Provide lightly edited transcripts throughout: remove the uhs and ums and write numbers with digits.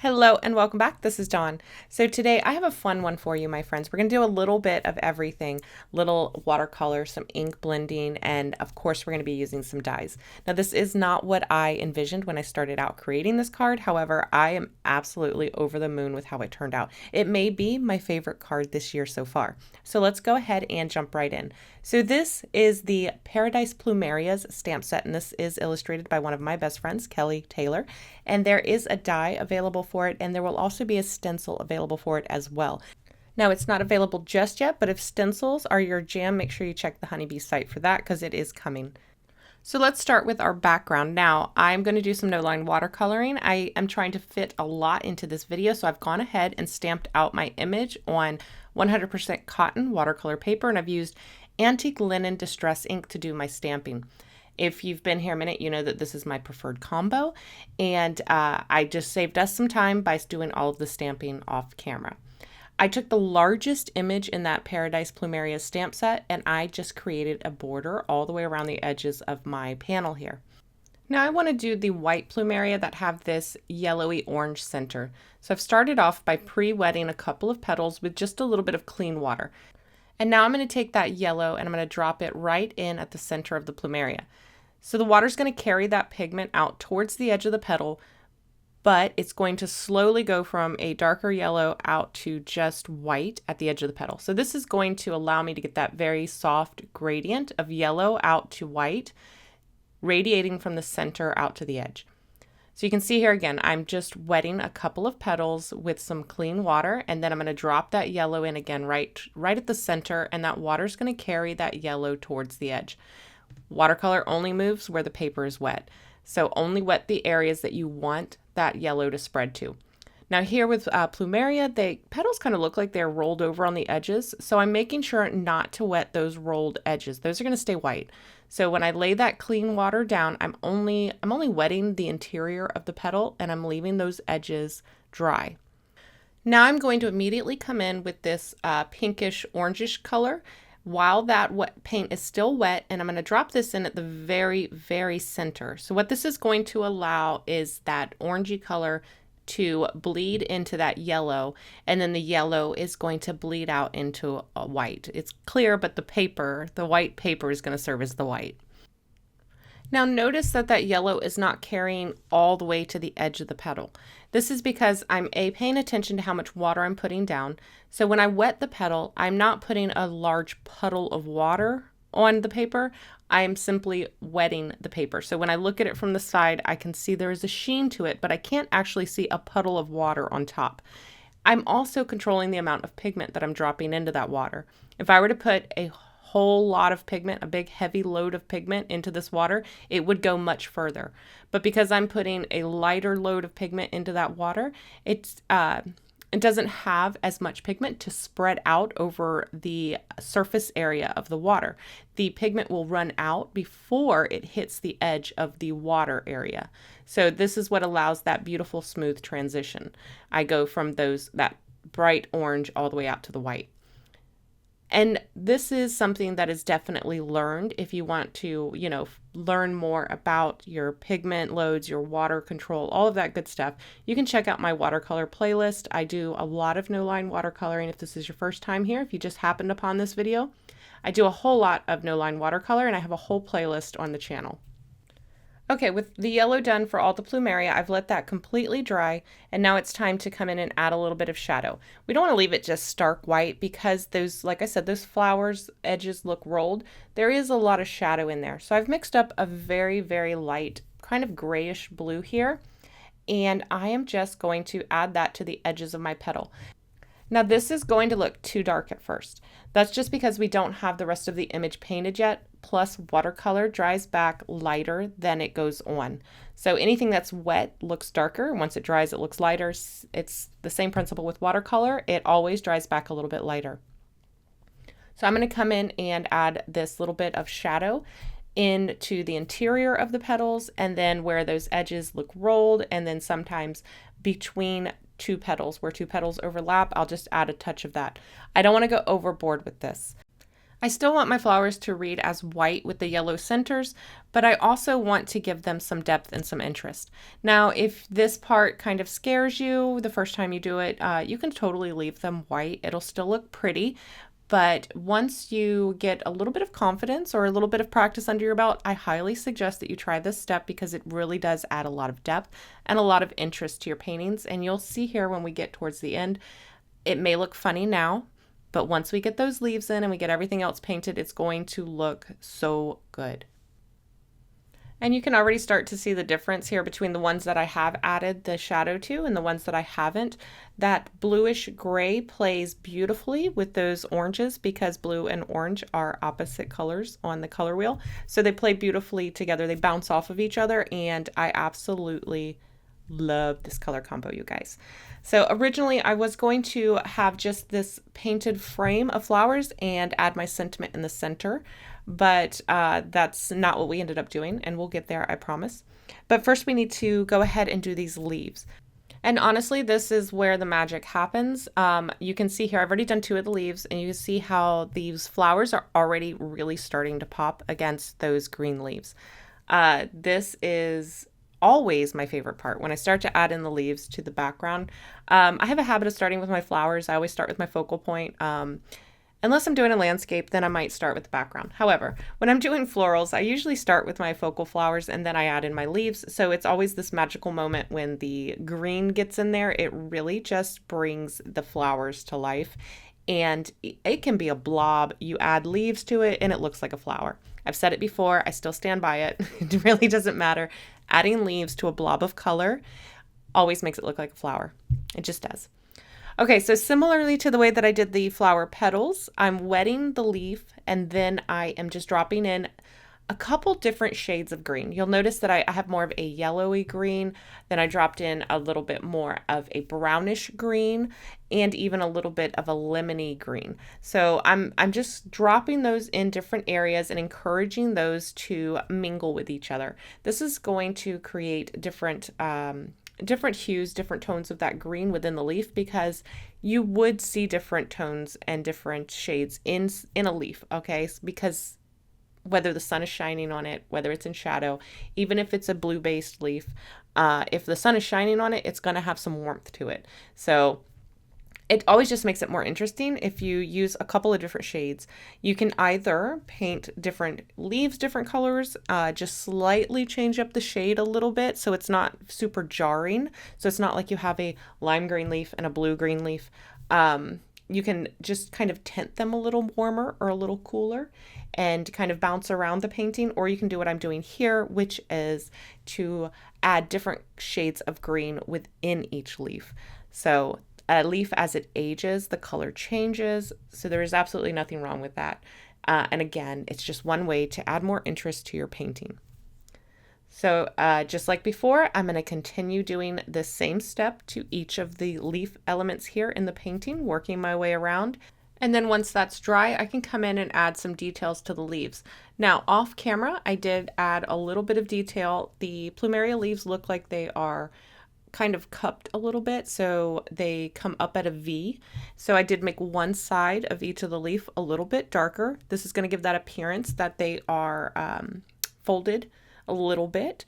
Hello and welcome back. This is Dawn. So today I have a fun one for you, my friends. We're going to do a little bit of everything, little watercolor, some ink blending, and of course we're going to be using some dyes. Now this is not what I envisioned when I started out creating this card. However, I am absolutely over the moon with how it turned out. It may be my favorite card this year so far. So let's go ahead and jump right in. So this is the Paradise Plumerias stamp set, and this is illustrated by one of my best friends, Kelly Taylor. And there is a die available for it, and there will also be a stencil available for it as well. Now, it's not available just yet, but if stencils are your jam, make sure you check the Honeybee site for that because it is coming. So let's start with our background. Now, I'm going to do some no-line watercoloring. I am trying to fit a lot into this video, so I've gone ahead and stamped out my image on 100% cotton watercolor paper, and I've used antique linen distress ink to do my stamping. If you've been here a minute, you know that this is my preferred combo, and I just saved us some time by doing all of the stamping off camera. I took the largest image in that Paradise Plumeria stamp set, and I just created a border all the way around the edges of my panel here. Now I want to do the white plumeria that have this yellowy orange center. So I've started off by pre-wetting a couple of petals with just a little bit of clean water. And now I'm going to take that yellow and I'm going to drop it right in at the center of the plumeria. So the water's going to carry that pigment out towards the edge of the petal, but it's going to slowly go from a darker yellow out to just white at the edge of the petal. So this is going to allow me to get that very soft gradient of yellow out to white, radiating from the center out to the edge. So you can see here again, I'm just wetting a couple of petals with some clean water, and then I'm going to drop that yellow in again right at the center, and that water's going to carry that yellow towards the edge. Watercolor only moves where the paper is wet. So only wet the areas that you want that yellow to spread to. Now here with Plumeria, the petals kind of look like they're rolled over on the edges. So I'm making sure not to wet those rolled edges. Those are going to stay white. So when I lay that clean water down, I'm only wetting the interior of the petal, and I'm leaving those edges dry. Now I'm going to immediately come in with this pinkish orangish color while that wet paint is still wet, and I'm going to drop this in at the very, very center. So what this is going to allow is that orangey color to bleed into that yellow, and then the yellow is going to bleed out into a white. It's clear, but the white paper is going to serve as the white. Now notice that that yellow is not carrying all the way to the edge of the petal. This is because I'm paying attention to how much water I'm putting down. So when I wet the petal, I'm not putting a large puddle of water on the paper. I'm simply wetting the paper. So when I look at it from the side, I can see there is a sheen to it, but I can't actually see a puddle of water on top. I'm also controlling the amount of pigment that I'm dropping into that water. If I were to put a whole lot of pigment, a big heavy load of pigment into this water, it would go much further. But because I'm putting a lighter load of pigment into that water, it doesn't have as much pigment to spread out over the surface area of the water. The pigment will run out before it hits the edge of the water area. So this is what allows that beautiful smooth transition. I go from that bright orange all the way out to the white. And this is something that is definitely learned if you want to, learn more about your pigment loads, your water control, all of that good stuff. You can check out my watercolor playlist. I do a lot of no-line watercoloring if this is your first time here, if you just happened upon this video. I do a whole lot of no-line watercolor, and I have a whole playlist on the channel. Okay, with the yellow done for all the plumeria, I've let that completely dry, and now it's time to come in and add a little bit of shadow. We don't want to leave it just stark white because those, like I said, those flowers' edges look rolled. There is a lot of shadow in there. So I've mixed up a very, very light, kind of grayish blue here, and I am just going to add that to the edges of my petal. Now this is going to look too dark at first. That's just because we don't have the rest of the image painted yet, plus watercolor dries back lighter than it goes on. So anything that's wet looks darker. Once it dries, it looks lighter. It's the same principle with watercolor. It always dries back a little bit lighter. So I'm going to come in and add this little bit of shadow into the interior of the petals, and then where those edges look rolled, and then sometimes between two petals, where two petals overlap, I'll just add a touch of that. I don't want to go overboard with this. I still want my flowers to read as white with the yellow centers, but I also want to give them some depth and some interest. Now, if this part kind of scares you the first time you do it, you can totally leave them white. It'll still look pretty, but once you get a little bit of confidence or a little bit of practice under your belt, I highly suggest that you try this step because it really does add a lot of depth and a lot of interest to your paintings. And you'll see here when we get towards the end, it may look funny now, but once we get those leaves in and we get everything else painted, it's going to look so good. And you can already start to see the difference here between the ones that I have added the shadow to and the ones that I haven't. That bluish gray plays beautifully with those oranges because blue and orange are opposite colors on the color wheel. So they play beautifully together. They bounce off of each other, and I absolutely love this color combo, you guys. So originally I was going to have just this painted frame of flowers and add my sentiment in the center, but that's not what we ended up doing, and we'll get there, I promise. But first we need to go ahead and do these leaves. And honestly, this is where the magic happens. You can see here, I've already done 2 of the leaves, and you can see how these flowers are already really starting to pop against those green leaves. This is always my favorite part when I start to add in the leaves to the background. I have a habit of starting with my flowers. I always start with my focal point. Unless I'm doing a landscape, then I might start with the background. However, when I'm doing florals, I usually start with my focal flowers and then I add in my leaves. So it's always this magical moment when the green gets in there. It really just brings the flowers to life. And it can be a blob. You add leaves to it and it looks like a flower. I've said it before. I still stand by it. It really doesn't matter. Adding leaves to a blob of color always makes it look like a flower. It just does. Okay, so similarly to the way that I did the flower petals, I'm wetting the leaf and then I am just dropping in a couple different shades of green. You'll notice that I have more of a yellowy green, then I dropped in a little bit more of a brownish green and even a little bit of a lemony green. So I'm just dropping those in different areas and encouraging those to mingle with each other. This is going to create different hues, different tones of that green within the leaf, because you would see different tones and different shades in a leaf, okay? Because whether the sun is shining on it, whether it's in shadow, even if it's a blue-based leaf, if the sun is shining on it, it's going to have some warmth to it. So it always just makes it more interesting if you use a couple of different shades. You can either paint different leaves, different colors, just slightly change up the shade a little bit so it's not super jarring. So it's not like you have a lime green leaf and a blue green leaf. You can just kind of tint them a little warmer or a little cooler and kind of bounce around the painting, or you can do what I'm doing here, which is to add different shades of green within each leaf. So a leaf, as it ages, the color changes, so there is absolutely nothing wrong with that. And again, it's just one way to add more interest to your painting. So just like before, I'm going to continue doing the same step to each of the leaf elements here in the painting, working my way around. And then once that's dry, I can come in and add some details to the leaves. Now, off camera, I did add a little bit of detail. The plumeria leaves look like they are kind of cupped a little bit, so they come up at a V. So I did make one side of each of the leaf a little bit darker. This is going to give that appearance that they are folded a little bit.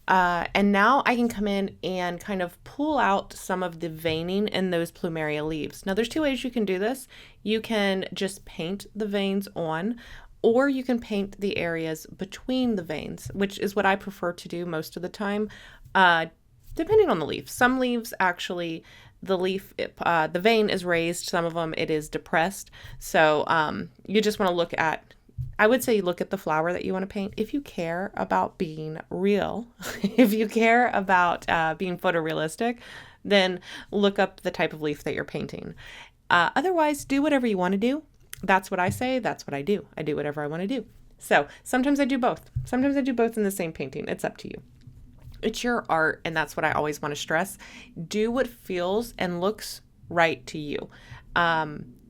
And now I can come in and kind of pull out some of the veining in those plumeria leaves. Now there's 2 ways you can do this. You can just paint the veins on, or you can paint the areas between the veins, which is what I prefer to do most of the time, depending on the leaf. Some leaves actually, the vein is raised. Some of them it is depressed. So you just want to look at, I would say look at the flower that you want to paint. If you care about being real, if you care about being photorealistic, then look up the type of leaf that you're painting. Otherwise, do whatever you want to do. That's what I say. That's what I do. I do whatever I want to do. So sometimes I do both. Sometimes I do both in the same painting. It's up to you. It's your art, and that's what I always want to stress. Do what feels and looks right to you.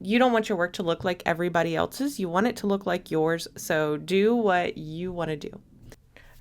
You don't want your work to look like everybody else's. You want it to look like yours. So do what you want to do.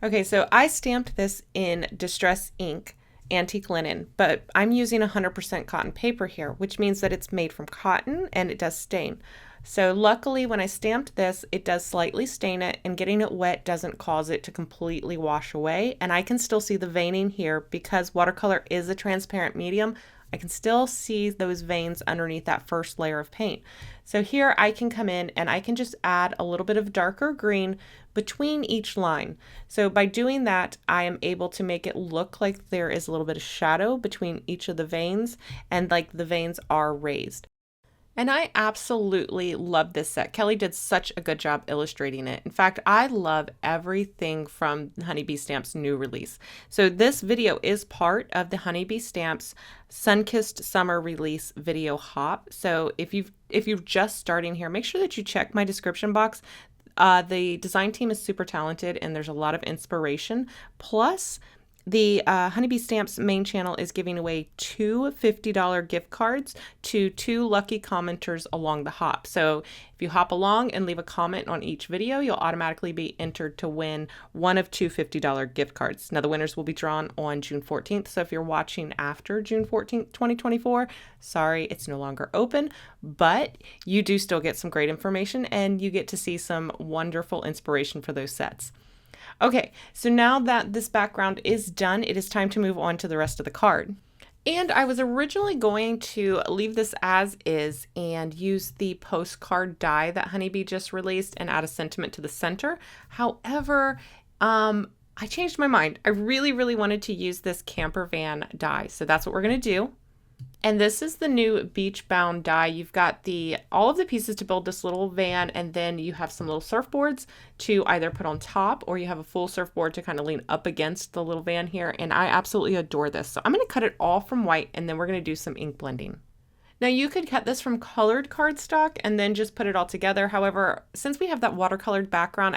Okay, so I stamped this in Distress ink, antique linen, but I'm using 100% cotton paper here, which means that it's made from cotton and it does stain. So luckily when I stamped this, it does slightly stain it, and getting it wet doesn't cause it to completely wash away. And I can still see the veining here because watercolor is a transparent medium. I can still see those veins underneath that first layer of paint. So here I can come in and I can just add a little bit of darker green between each line. So by doing that, I am able to make it look like there is a little bit of shadow between each of the veins, and like the veins are raised. And I absolutely love this set. Kelly did such a good job illustrating it. In fact, I love everything from Honeybee Stamps' new release. So this video is part of the Honeybee Stamps Sunkissed Summer Release video hop. So if you're just starting here, make sure that you check my description box. The design team is super talented and there's a lot of inspiration. Plus, the Honeybee Stamps main channel is giving away two $50 gift cards to 2 lucky commenters along the hop. So if you hop along and leave a comment on each video, you'll automatically be entered to win one of 2 $50 gift cards. Now the winners will be drawn on June 14th. So if you're watching after June 14th, 2024, sorry, it's no longer open, but you do still get some great information and you get to see some wonderful inspiration for those sets. Okay, so now that this background is done, it is time to move on to the rest of the card. And I was originally going to leave this as is and use the postcard die that Honeybee just released and add a sentiment to the center. However, I changed my mind. I really wanted to use this camper van die. So that's what we're going to do. And this is the new beach bound die. You've got all of the pieces to build this little van, and then you have some little surfboards to either put on top, or you have a full surfboard to kind of lean up against the little van here. And I absolutely adore this. So I'm going to cut it all from white, and then we're going to do some ink blending. Now you could cut this from colored cardstock and then just put it all together. However, since we have that watercolored background,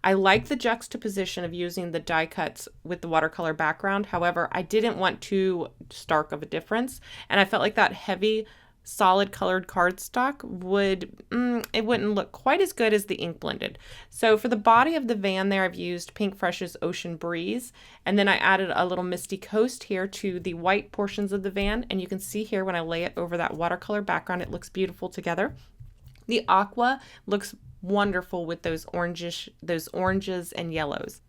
I like the juxtaposition of using the die cuts with the watercolor background. However, I didn't want too stark of a difference. And I felt like that heavy, solid colored cardstock it wouldn't look quite as good as the ink blended. So for the body of the van there, I've used Pink Fresh's Ocean Breeze. And then I added a little Misty Coast here to the white portions of the van. And you can see here when I lay it over that watercolor background, it looks beautiful together. The aqua looks wonderful with those oranges and yellows.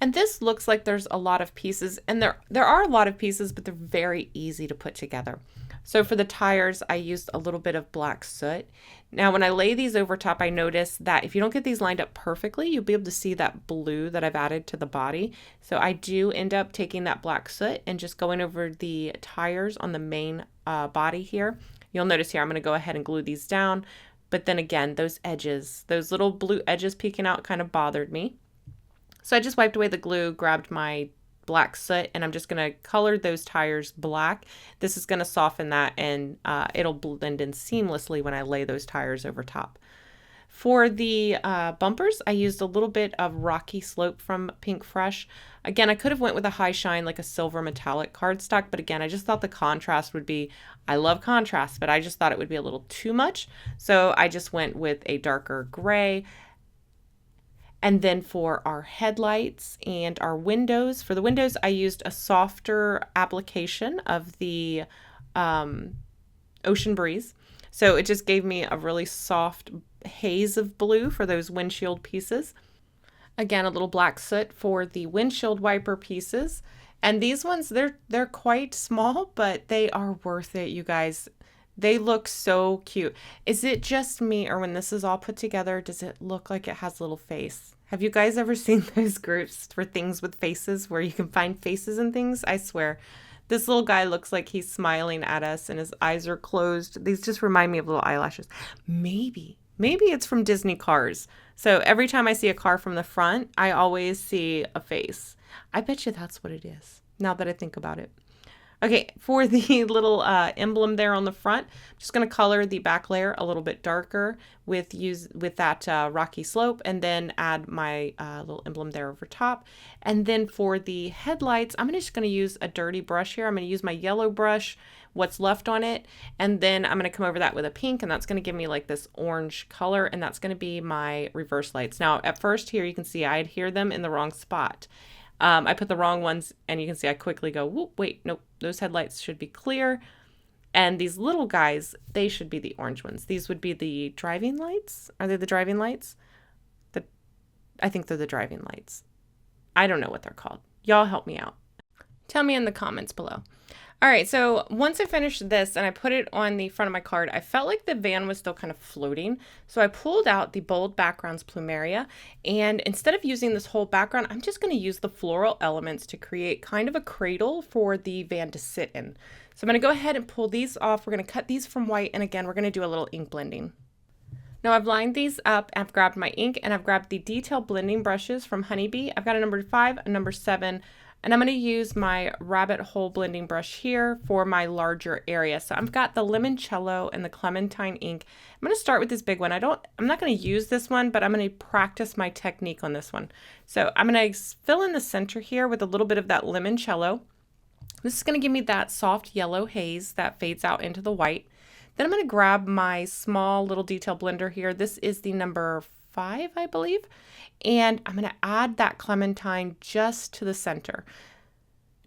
And this looks like there's a lot of pieces, and there are a lot of pieces, but they're very easy to put together. So for the tires, I used a little bit of black soot. Now when I lay these over top, I noticed that if you don't get these lined up perfectly, you'll be able to see that blue that I've added to the body. So I do end up taking that black soot and just going over the tires on the main body here. You'll notice here I'm going to go ahead and glue these down. But then again, those edges, those little blue edges peeking out kind of bothered me. So I just wiped away the glue, grabbed my black soot, and I'm just going to color those tires black. This is going to soften that, and it'll blend in seamlessly when I lay those tires over top. For the bumpers, I used a little bit of Rocky Slope from Pink Fresh. Again, I could have went with a high shine, like a silver metallic cardstock, but again, I just thought the contrast would be, I love contrast, but I just thought it would be a little too much. So I just went with a darker gray. And then for our headlights and our windows, for the windows, I used a softer application of the Ocean Breeze. So it just gave me a really soft haze of blue for those windshield pieces. Again, a little black soot for the windshield wiper pieces. And these ones, they're quite small, but they are worth it, you guys. They look so cute. Is it just me, or when this is all put together, does it look like it has a little face? Have you guys ever seen those groups for things with faces where you can find faces and things? I swear. This little guy looks like he's smiling at us and his eyes are closed. These just remind me of little eyelashes. Maybe it's from Disney Cars. So every time I see a car from the front, I always see a face. I bet you that's what it is, now that I think about it. Okay, for the little emblem there on the front, I'm just going to color the back layer a little bit darker with that Rocky Slope, and then add my little emblem there over top. And then for the headlights, I'm just going to use a dirty brush here. I'm going to use my yellow brush, what's left on it, and then I'm going to come over that with a pink, and that's going to give me like this orange color, and that's going to be my reverse lights. Now, at first here, you can see I adhere them in the wrong spot. I put the wrong ones, and you can see I quickly go, whoop, wait, nope, those headlights should be clear. And these little guys, they should be the orange ones. These would be the driving lights. Are they the driving lights? I think they're the driving lights. I don't know what they're called. Y'all help me out. Tell me in the comments below. All right, so once I finished this and I put it on the front of my card, I felt like the van was still kind of floating. So I pulled out the Bold Backgrounds Plumeria, and instead of using this whole background, I'm just going to use the floral elements to create kind of a cradle for the van to sit in. So I'm going to go ahead and pull these off. We're going to cut these from white, and again, we're going to do a little ink blending. Now I've lined these up, I've grabbed my ink, and I've grabbed the detail blending brushes from Honeybee. I've got a number 5, a number 7, and I'm going to use my rabbit hole blending brush here for my larger area. So I've got the limoncello and the clementine ink. I'm going to start with this big one. I'm not going to use this one, but I'm going to practice my technique on this one. So I'm going to fill in the center here with a little bit of that limoncello. This is going to give me that soft yellow haze that fades out into the white. Then I'm going to grab my small little detail blender here. This is the number 5, I believe. And I'm going to add that clementine just to the center.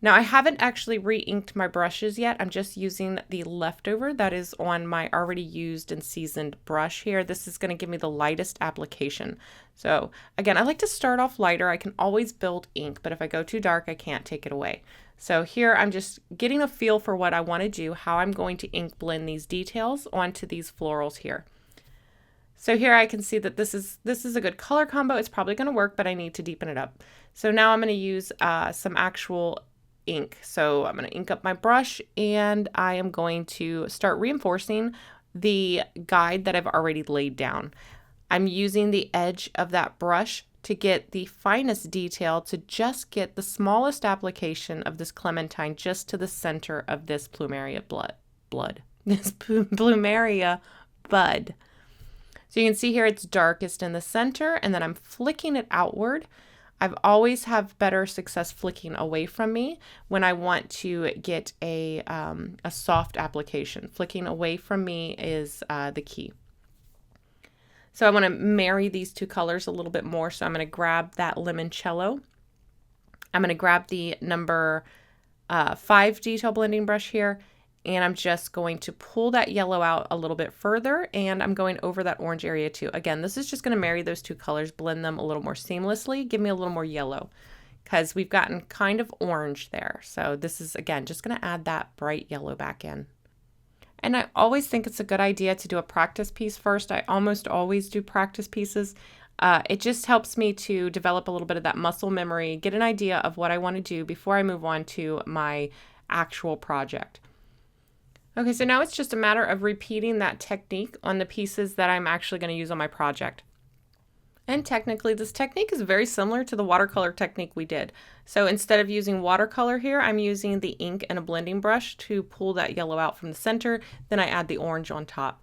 Now I haven't actually re-inked my brushes yet. I'm just using the leftover that is on my already used and seasoned brush here. This is going to give me the lightest application. So again, I like to start off lighter. I can always build ink, but if I go too dark, I can't take it away. So here I'm just getting a feel for what I want to do, how I'm going to ink blend these details onto these florals here. So here I can see that this is a good color combo. It's probably going to work, but I need to deepen it up. So now I'm going to use some actual ink. So I'm going to ink up my brush, and I am going to start reinforcing the guide that I've already laid down. I'm using the edge of that brush to get the finest detail, to just get the smallest application of this clementine just to the center of this plumeria this plumeria bud. So you can see here it's darkest in the center, and then I'm flicking it outward. I've always have better success flicking away from me when I want to get a soft application. Flicking away from me is the key. So I want to marry these two colors a little bit more. So I'm going to grab that limoncello. I'm going to grab the number 5 detail blending brush here, and I'm just going to pull that yellow out a little bit further, and I'm going over that orange area too. Again, this is just going to marry those two colors, blend them a little more seamlessly, give me a little more yellow, because we've gotten kind of orange there. So this is, again, just going to add that bright yellow back in. And I always think it's a good idea to do a practice piece first. I almost always do practice pieces. It just helps me to develop a little bit of that muscle memory, get an idea of what I want to do before I move on to my actual project. Okay, so now it's just a matter of repeating that technique on the pieces that I'm actually going to use on my project. And technically, this technique is very similar to the watercolor technique we did. So instead of using watercolor here, I'm using the ink and a blending brush to pull that yellow out from the center. Then I add the orange on top.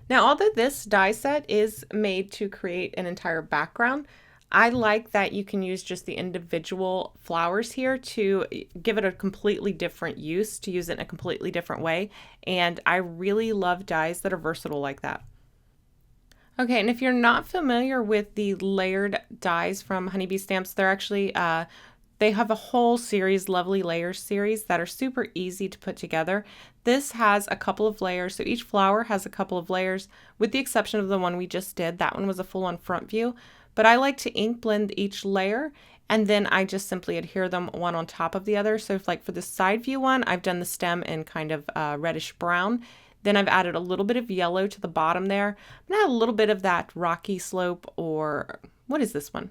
Now, although this die set is made to create an entire background, I like that you can use just the individual flowers here to give it a completely different use, to use it in a completely different way. And I really love dies that are versatile like that. Okay, and if you're not familiar with the layered dies from Honeybee Stamps, they're actually, they have a whole series, lovely layers series, that are super easy to put together. This has a couple of layers, so each flower has a couple of layers, with the exception of the one we just did. That one was a full-on front view, but I like to ink blend each layer, and then I just simply adhere them one on top of the other. So if, like for the side view one, I've done the stem in kind of reddish brown. Then I've added a little bit of yellow to the bottom there. I'm gonna add a little bit of that rocky slope, or what is this one?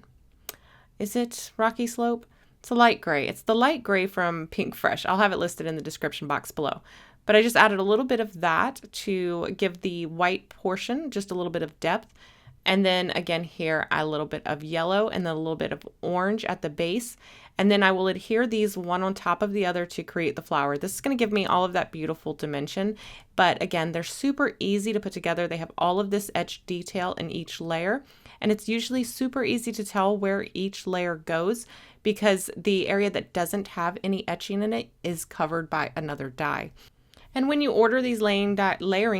Is it rocky slope? It's a light gray. It's the light gray from Pink Fresh. I'll have it listed in the description box below. But I just added a little bit of that to give the white portion just a little bit of depth. And then again here, a little bit of yellow and then a little bit of orange at the base. And then I will adhere these one on top of the other to create the flower. This is going to give me all of that beautiful dimension. But again, they're super easy to put together. They have all of this etched detail in each layer. And it's usually super easy to tell where each layer goes, because the area that doesn't have any etching in it is covered by another die. And when you order these layering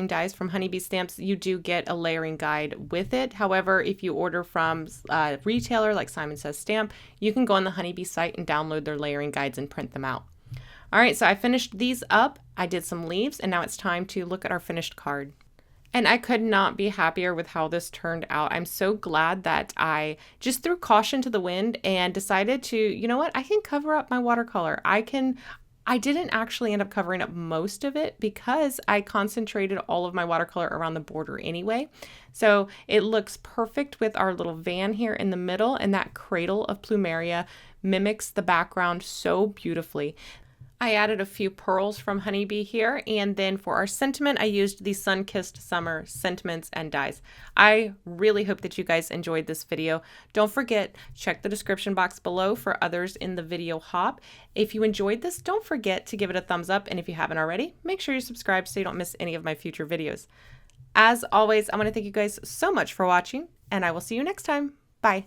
dies from Honeybee Stamps, you do get a layering guide with it. However, if you order from a retailer like Simon Says Stamp, you can go on the Honeybee site and download their layering guides and print them out. All right, so I finished these up. I did some leaves, and now it's time to look at our finished card. And I could not be happier with how this turned out. I'm so glad that I just threw caution to the wind and decided to, you know what, I can cover up my watercolor. I didn't actually end up covering up most of it because I concentrated all of my watercolor around the border anyway. So it looks perfect with our little van here in the middle, and that cradle of plumeria mimics the background so beautifully. I added a few pearls from Honeybee here, and then for our sentiment, I used the Sunkissed Summer sentiments and dies. I really hope that you guys enjoyed this video. Don't forget, check the description box below for others in the video hop. If you enjoyed this, don't forget to give it a thumbs up, and if you haven't already, make sure you subscribe so you don't miss any of my future videos. As always, I want to thank you guys so much for watching, and I will see you next time. Bye.